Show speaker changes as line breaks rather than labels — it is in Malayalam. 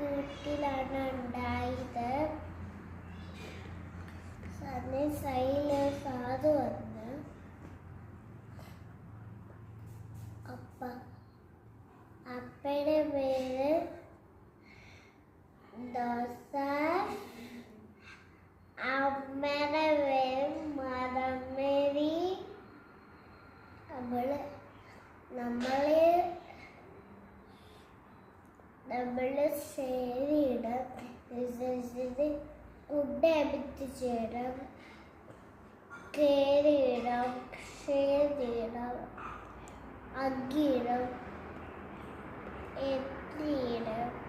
വീട്ടിലാണ് ഉണ്ടായത്. സൈല് സാധു വന്ന് അപ്പയുടെ പേര് ദോസ, അമ്മയുടെ പേര് മറമേരി. നമ്മള് ശരിയിടാം, കുടയെടുത്ത് ചെയ്യണം, കേറിയിടാം, ശരിയിടാം, അഗ്ഗിയിടാം, എത്തിയിടാം.